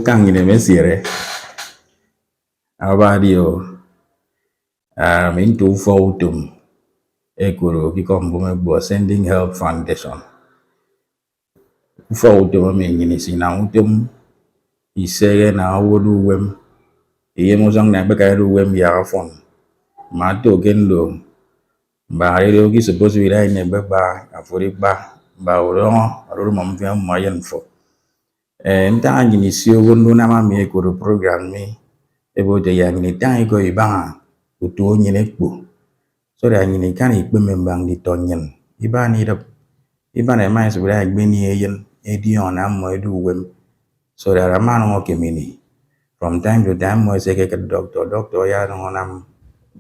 Kang in a messiere. Abadio into Fautum Ekuro become sending help foundation. Fautum means in Autumn, he say now would wem. Yemozang Nabaka wem yarafon. Mato Gendo. Barrio is supposed to be like Nebeba, Afuriba, Bauron, Rumam Mayan for. And time in his Yunama me could program me about the young Nitango Iban, who told Yenekbu. So that you can't eat women bang the tonyan. Iban need up. Iban a mice with like many ayan, Edion, and do wem. So that a man walking mini. From time to time, I say, doctor, ya don't want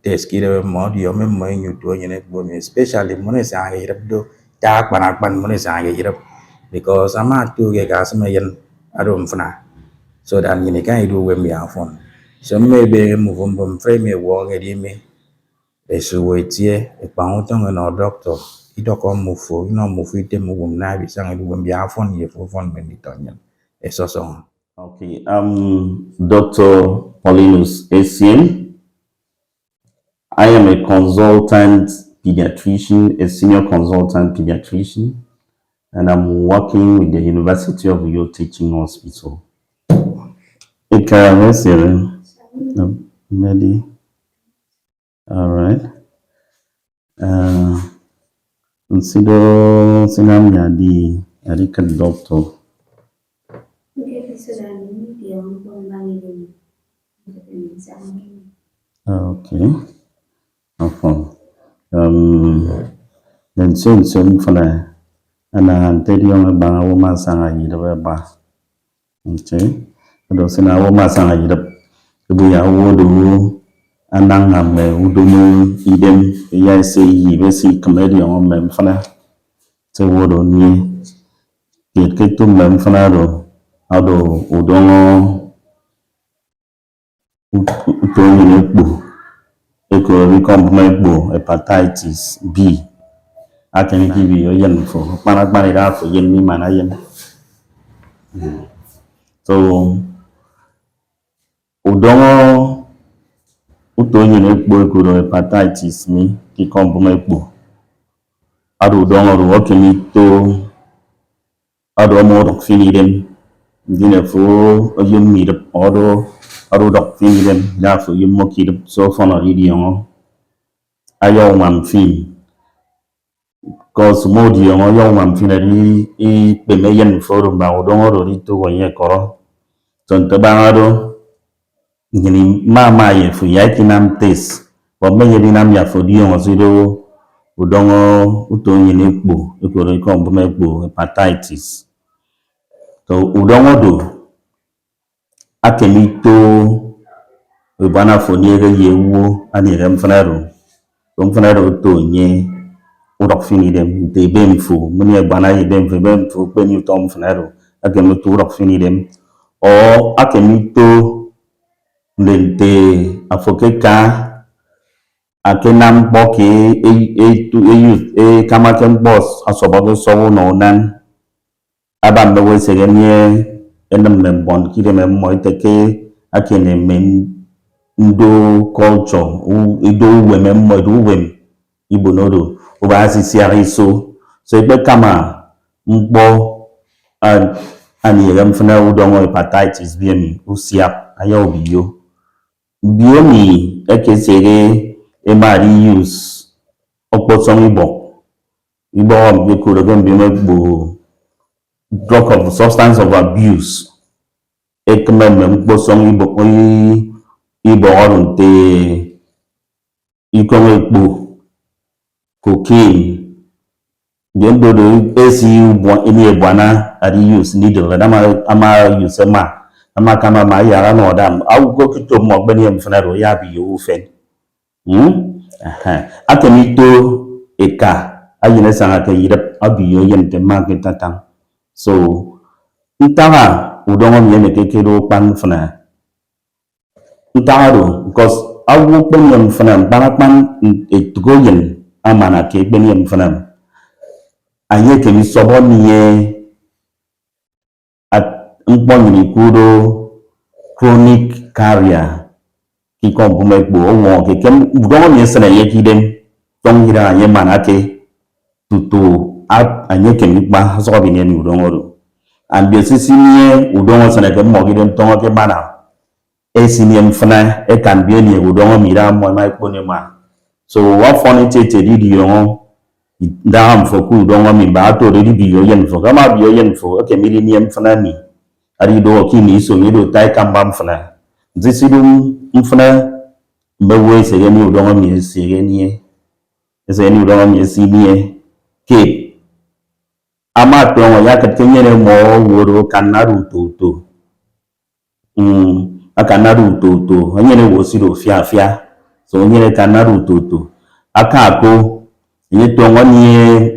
test kid more, your memory you do in especially money sang it up do dark pan money sang it up because I'm not to get gas mayan. I don't fna. So that you can't do when we are phone. So maybe move on from frame a walk at me. Esu wetie ekpahuton no doctor idoko mufu ino mufu ite mugum na bi sang du bia afon ye fon benditonyen esoso. Okay, Dr. Paulinus Essien. I am a consultant pediatrician, a senior consultant pediatrician, and I'm working with the University of Uyo Teaching Hospital. Medi. All right. Consider sinam yadi doctor. Okay. Then soon for that. And I'm telling you about a woman sang a ba. Okay. Those in our woman sang a we are wood anang ame udumu idem ya say basi comedy on mem fana. So wood on ye. Get to mem fanado. Ado udongo utongo hepatitis B. I can give you a yen for Panagbanida for yen me manayan. So Udongo Utongo hepatitis me, he come from my book. I do don't work in to other mode of feeding them. Dinner for you meet up, although I do not feed them, therefore you mock it so far already on. I own one thing. Cause more the young one finally be mayan for about don't already to 1 year call. Tontabado Gini mama ye for yakinam taste. But many dinam ya for the young zero udongo utonyi nekbo, hepatitis. So udongo do akenito ubana for near ye wo and ye mfanaro. Mfanaro utonye udok fini dem de benfo many bana ye dem for benfo when you tom fanaro again to udok fini dem or akenito lente afokeka akenam boke kamaken boss asobago so no nan abam the way segenie enam membon kide memmo iteke akene mem ndo culture ido wemem do wem ibonodo obasi siariso so ebe kama mbo ani remfna udongo hepatitis B usiap ayo biyo biomi ekesere emari use opotong ibo we could again be drug of substance of abuse ekmem bosong ibo orunte ikonwe cocaine then do esi any ebwana ari use needle ama use ama kama ma yara no dam awu go kito mo gbani em fanaro ya bi yo fen atemito eka ayine sanga ke yirap abi yo yente market tatang so ntara udongo mi ke kero pan fana ntara because awu gbani em fana banapan etugo yen amana ke gbani em fana aye ke mi sobo niye mkpọnyiri kwuro chronic carrier kiko bumekbo owo kekem udongo mi sene yekidem tong hira ye manake tutu anye kemikpa so bi ne udongo ro and be sisinie udongo sene ke mo gidem tongo ke mana esiniem fana e kan bi ni udongo mira mo mai kpone ma so wa foni tete di yongo ndam fo ku udongo mi ba to di bi yo yen fo kama bi yo yen fo ke millennium fana ni ari do kini so yedo tai kambam fana zisidum mfana mbewe segeni udongo mi segeni segeni udongo mi sinie ke ama tongo yakat kenyere mo woro kanaru toto akanaru toto anyere wosiro fia fia so nyere kanaru toto akako ye tongo ni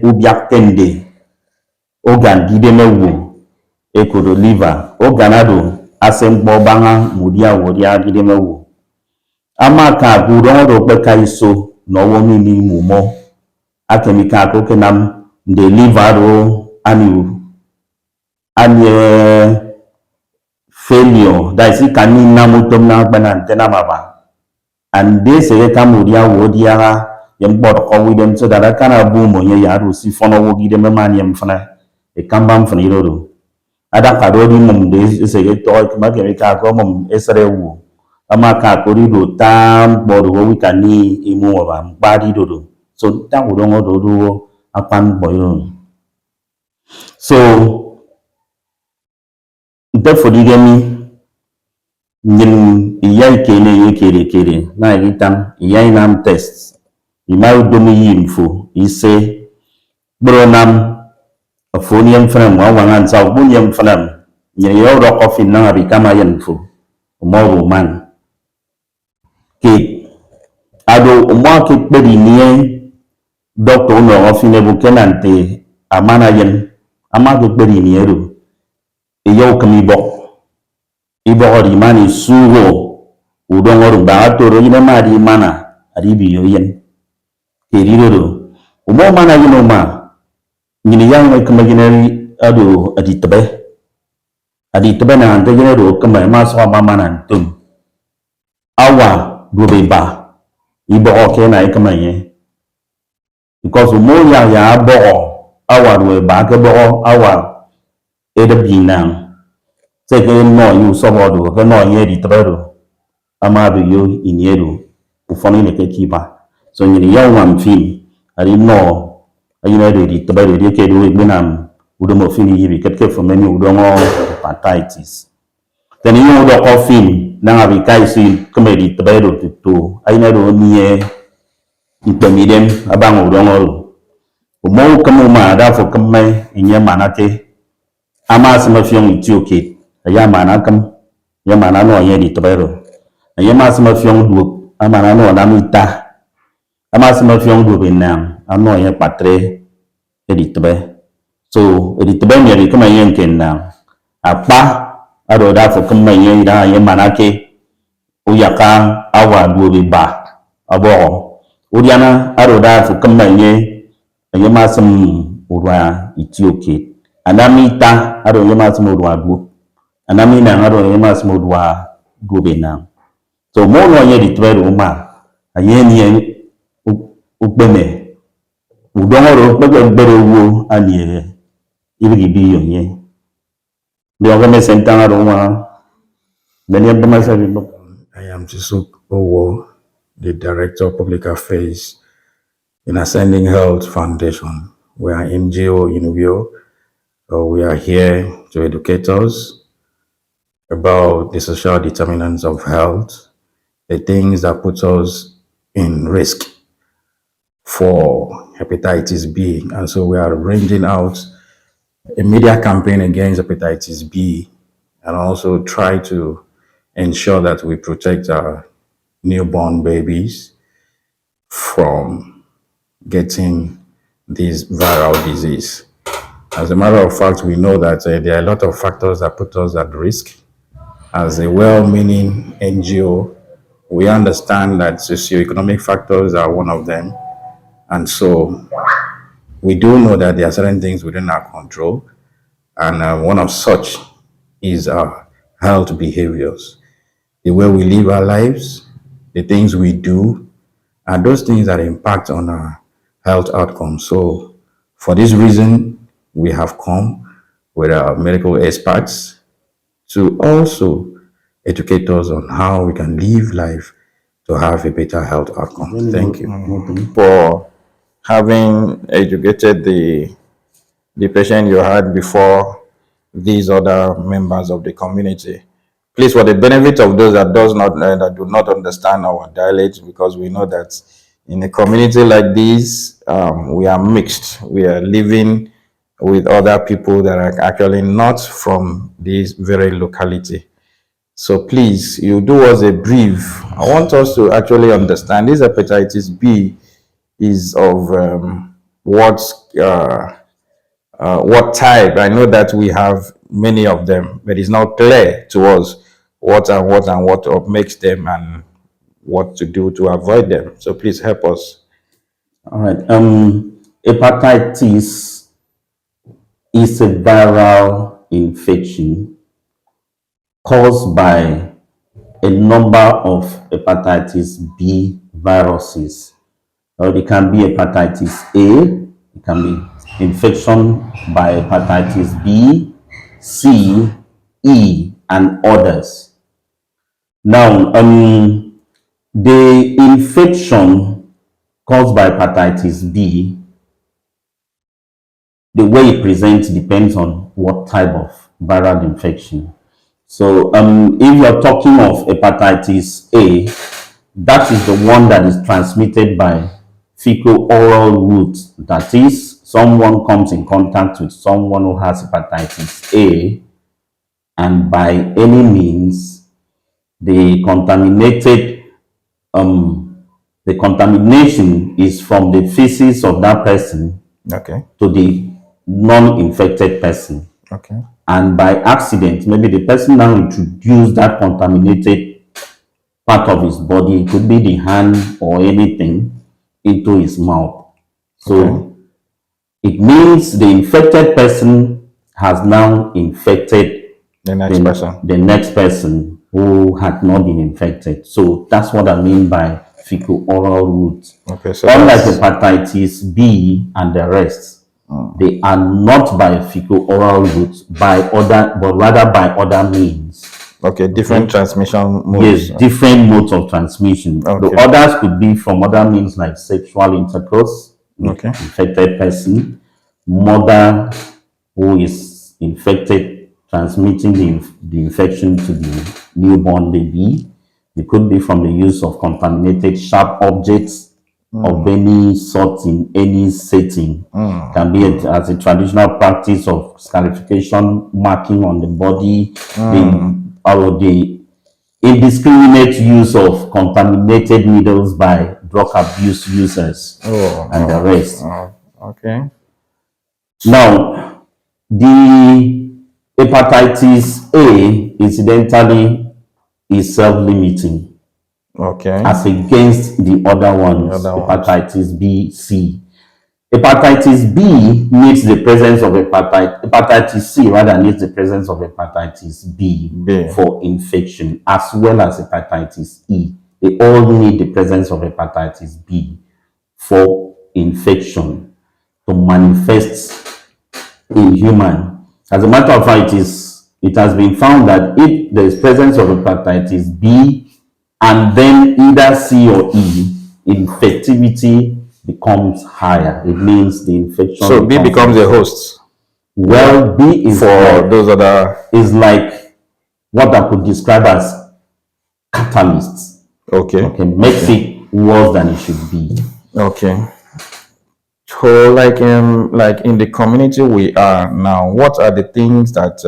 ubiak tende ogan gidemewu ekodo liver oganado asembo banga mudia wodia gidemewu ama ka gudongo do beka iso no wo mimi mumo akemika ko kenam de liver do ani failure da isi kani na mutom na banan tenama ba and they say kamudia wodia yem bot ko widem so da kana bu mo ye yaro si fono wo gidem man yem fana e kambam fana irodo ada kadodi mum de se to ma kemika ko mum esre wu ama ka korido tam bodo wo wikani imu wa mbadi dodo so ta udongo dodo apan boyo so therefore digami nyin iyai kene ye kere na itam iyai nam test imai domi yimfo ise bronam afonium fram wa wangan sa bunyam fram nyin yo do coffee na bi kama yenfo mo man ke ado mo ke bedi nie doctor no ofine bu kenante amana yen ama ke bedi nie ro e yo kami bo ibo ori mani sugo udongoro ba to ro ina ma di mana aribi yo yen ke riroro umo mana yino ma nyini yang mai kama ginari ado aditabe na ante ginaro kama ma so ma mana tum awa dobe ba ibo oke na kama ye because umo ya bo awa dobe ba ke bo awa edabina seke no yu sobodo ke no ye ditero ama be yo inieru ufoni ne ke kiba so nyini yang wan fi ari no ayina de ditero de ke do ibunam udomo fini yibi ketke from many udongo hepatitis then you do coffin na abi kai si kome ditero to ayina do nie itemidem abang udongo umo kamo ma da fo kame inye manake ama sama fiong itioke ya mana kam ya mana no ye di tobero ya ma sama fiong du amana no na mita ama sama fiong du benam ano ye patre di tobe so di tobe mi kama yen kenna apa ado da fo kama yen da ye mana ke uyaka awa du be ba abo udiana ado da fo kama yen ye ma sam urwa itioke anamita ado ye ma sam urwa du anami na ngaro ye mas modwa gobe na so mo no ye ditwero ma aye ni ukbeme udongoro gbere wo ani ibigi bi yo ye do ga me sentanga ro ma beni abama sabi bo. I am Jisuk Owo, the Director of Public Affairs in Ascending Health Foundation. We are NGO in Ubio. We are here to educate us about the social determinants of health, the things that put us in risk for hepatitis B. And so we are bringing out a media campaign against hepatitis B and also try to ensure that we protect our newborn babies from getting this viral disease. As a matter of fact, we know that there are a lot of factors that put us at risk. As a well-meaning NGO, we understand that socioeconomic factors are one of them. And so we do know that there are certain things within our control. And one of such is our health behaviors, the way we live our lives, the things we do, and those things that impact on our health outcomes. So for this reason, we have come with our medical experts to also educate us on how we can live life to have a better health outcome. Thank you. For having educated the patient you had before these other members of the community. Please, for the benefit of those that that do not understand our dialect, because we know that in a community like this, we are mixed. We are living with other people that are actually not from this very locality. So please, you do us a brief. I want us to actually understand this hepatitis B is of what type. I know that we have many of them, but it's not clear to us what makes them and what to do to avoid them. So please help us. All right. Hepatitis is a viral infection caused by a number of hepatitis B viruses. Or it can be hepatitis A, it can be infection by hepatitis B, C, E, and others. Now, the infection caused by hepatitis B, the way it presents depends on what type of viral infection. So if you're talking of hepatitis A, that is the one that is transmitted by fecal-oral route. That is, someone comes in contact with someone who has hepatitis A, and by any means, the contamination is from the feces of that person to the non-infected person. And by accident, maybe the person now introduced that contaminated part of his body, it could be the hand or anything, into his mouth. So it means the infected person has now infected The next person who had not been infected. So that's what I mean by fecal-oral route. So unlike hepatitis B and the rest, they are not by fecal-oral route, but rather by other means. Different transmission modes. Yes, different modes of transmission. The others could be from other means like sexual intercourse, infected person, mother who is infected, transmitting the infection to the newborn baby. It could be from the use of contaminated sharp objects of any sort in any setting. Can be as a traditional practice of scarification, marking on the body, the indiscriminate use of contaminated needles by drug abuse users and the rest. Now, the hepatitis A, incidentally, is self-limiting as against the other ones, hepatitis B, C. Hepatitis B needs the presence of hepatitis C rather needs the presence of hepatitis B for infection, as well as hepatitis E. They all need the presence of hepatitis B for infection to manifest in human. As a matter of fact, it has been found that if there is presence of hepatitis B and then either C or E, infectivity becomes higher. It means the infection. So B becomes a host. Well, B is for those other is like what I could describe as catalysts. Makes it worse than it should be. So like in the community we are now, what are the things that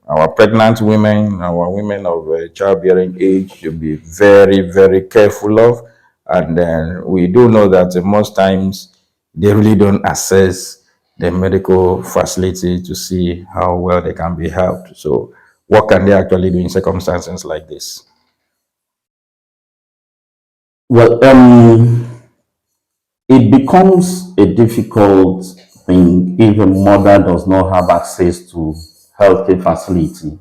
our pregnant women, our women of childbearing age should be very, very careful of? And then we do know that most times they really don't access the medical facility to see how well they can be helped. So what can they actually do in circumstances like this? Well, it becomes a difficult thing if a mother does not have access to healthcare facility.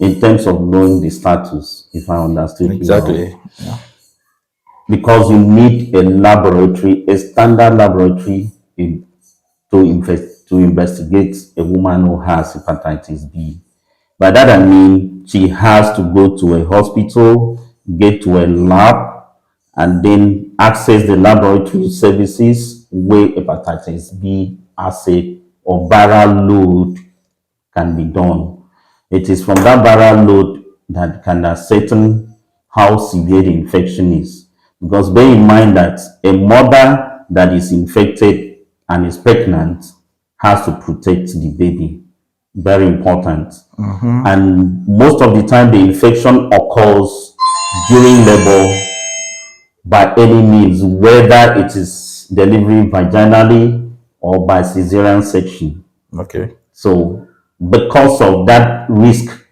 in terms of knowing the status, if I understood you well. Exactly. Yeah. Because you need a laboratory, a standard laboratory to investigate a woman who has hepatitis B. By that I mean she has to go to a hospital, get to a lab, and then access the laboratory services where hepatitis B assay or viral load can be done. It is from that viral load that can ascertain how severe the infection is. Because bear in mind that a mother that is infected and is pregnant has to protect the baby. Very important. And most of the time, the infection occurs during labor by any means, whether it is delivery vaginally or by cesarean section. Okay. So, because of that risk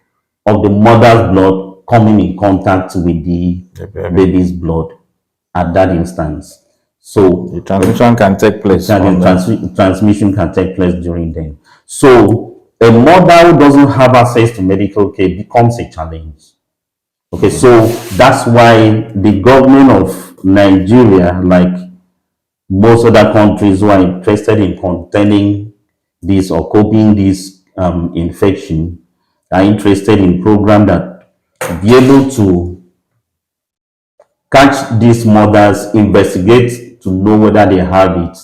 of the mother's blood coming in contact with the baby's blood at that instance, so The transmission can take place. transmission can take place during then. So, a mother who doesn't have access to medical care becomes a challenge. Okay, so that's why the government of Nigeria, like most other countries who are interested in containing this or coping this infection, are interested in program that be able to catch these mothers, investigate to know whether they have it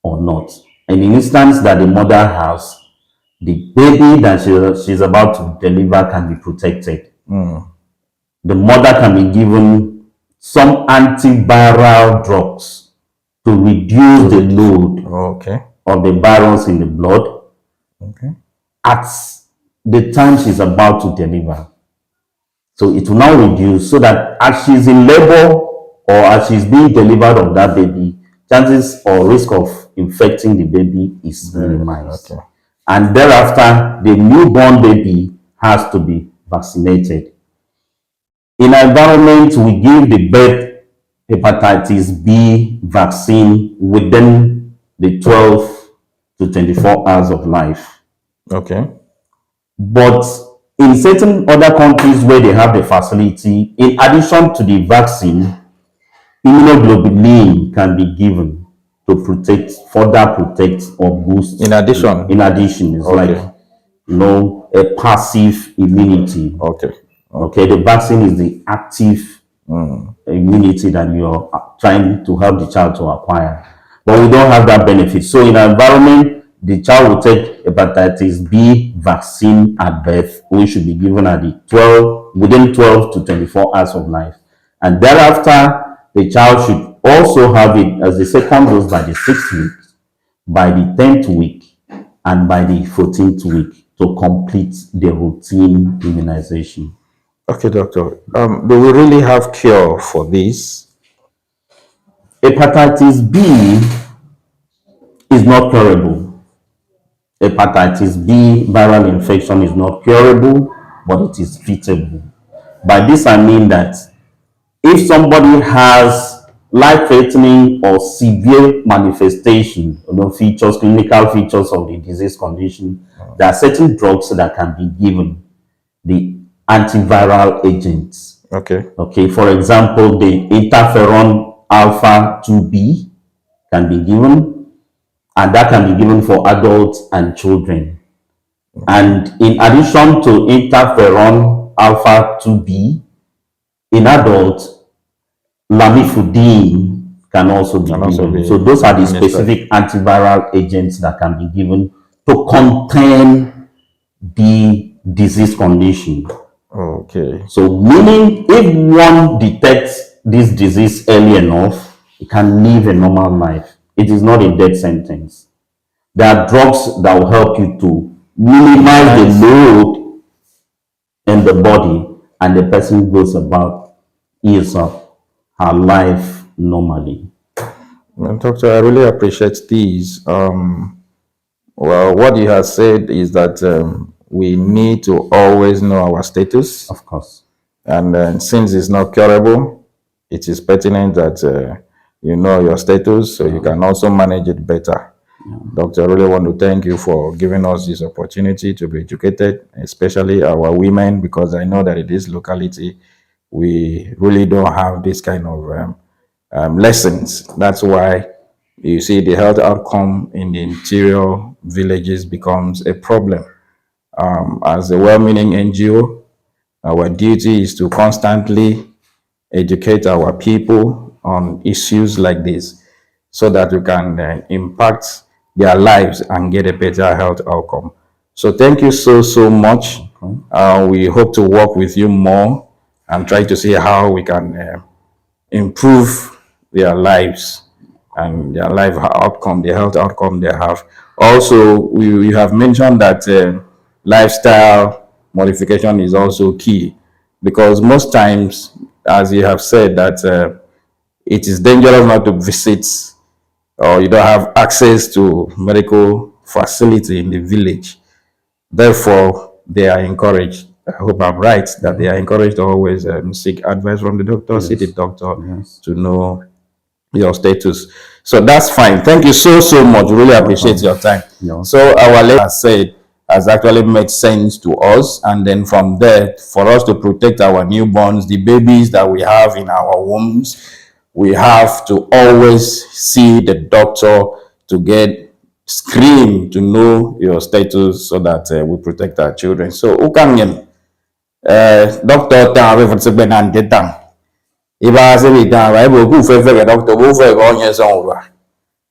or not. And in instance that the mother has, the baby that she's about to deliver can be protected. The mother can be given some antiviral drugs to reduce the load Okay. of the virus in the blood Okay. at the time she's about to deliver. So it will now reduce so that as she's in labor or as she's being delivered of that baby, chances or risk of infecting the baby is minimized. Okay. And thereafter, the newborn baby has to be vaccinated. In our environment, we give the birth hepatitis B vaccine within the 12 to 24 hours of life. Okay. But in certain other countries where they have the facility, in addition to the vaccine, immunoglobulin can be given to further protect or boost. In addition. It's like, a passive immunity. Okay. Okay, the vaccine is the active immunity that you're trying to help the child to acquire. But we don't have that benefit. So in our environment, the child will take hepatitis B vaccine at birth, which should be given at within 12 to 24 hours of life. And thereafter, the child should also have it as the second dose by the 6th week, by the 10th week, and by the 14th week to complete the routine immunization. Okay, doctor. Do we really have cure for this? Hepatitis B is not curable. Hepatitis B viral infection is not curable, but it is treatable. By this I mean that if somebody has life-threatening or severe manifestation, clinical features of the disease condition, there are certain drugs that can be given, the antiviral agents. Okay. For example, the interferon alpha 2B can be given, and that can be given for adults and children. And in addition to interferon alpha 2B, in adults, lamivudine can also be given. So those are the specific antiviral agents that can be given to contain the disease condition. Okay. So meaning if one detects this disease early enough, it can live a normal life. It is not a death sentence. There are drugs that will help you to minimize the load in the body, and the person goes about his or her life normally. Well, doctor, I really appreciate these. Well, what you have said is that we need to always know our status. Of course. And since it's not curable, it is pertinent that you know your status so you can also manage it better. Doctor, I really want to thank you for giving us this opportunity to be educated, especially our women, because I know that in this locality, we really don't have this kind of lessons. That's why you see the health outcome in the interior villages becomes a problem. As a well-meaning NGO, our duty is to constantly educate our people on issues like this so that we can impact their lives and get a better health outcome. So thank you so much. We hope to work with you more and try to see how we can improve their lives and their life outcome, the health outcome they have. Also, we have mentioned that lifestyle modification is also key, because most times, as you have said, that it is dangerous not to visit, or you don't have access to medical facility in the village. Therefore, they are encouraged. I hope I'm right that they are encouraged to always seek advice from the doctor, see the doctor to know your status. So that's fine. Thank you so much. Really appreciate your time. So our lecturer said has actually made sense to us, and then from there, for us to protect our newborns, the babies that we have in our wombs, we have to always see the doctor to get screened to know your status so that we protect our children. So ukangem doctor ta we for se and get down. Iba se bi ta ba bo ku fe ke doctor bo fe ko nya so wa.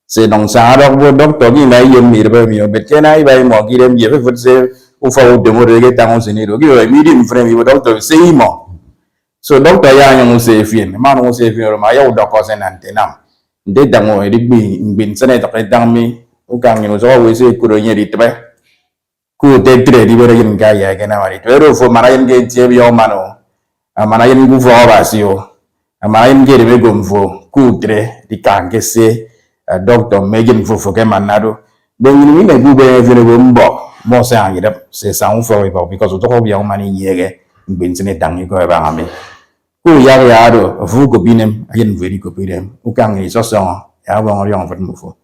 Se dong sa do bo doctor gi na yem mi be mi be ke na iba mo gi dem ye fe for se u fa u de mo de ke ta on se ni do gi mi di mi fre mi doctor se i mo. So doctor ya nya se fien ma no se fien ma ya u doctor se nan te nam. De dang o ri bin se ne to ke dang mi u kang ni so we se ku do nya di tbe. Ku te tre di be yin ga ya ke na ma ri. Pero fo mara yin ge tie bi o mano. Amana yin gu fo ba si o. Amana yin ge de be gom fo ku tre di kan ke se doctor me yin fo ke manado. De yin ni gu be fe go mbo mo se an yidap se sa un fo ba because to ko bi o mani yege bin sine dang ko ba ngame. Ku ya do fu go binem yin veri go binem. U kan ni so so ya ba ngori on fo mo fo.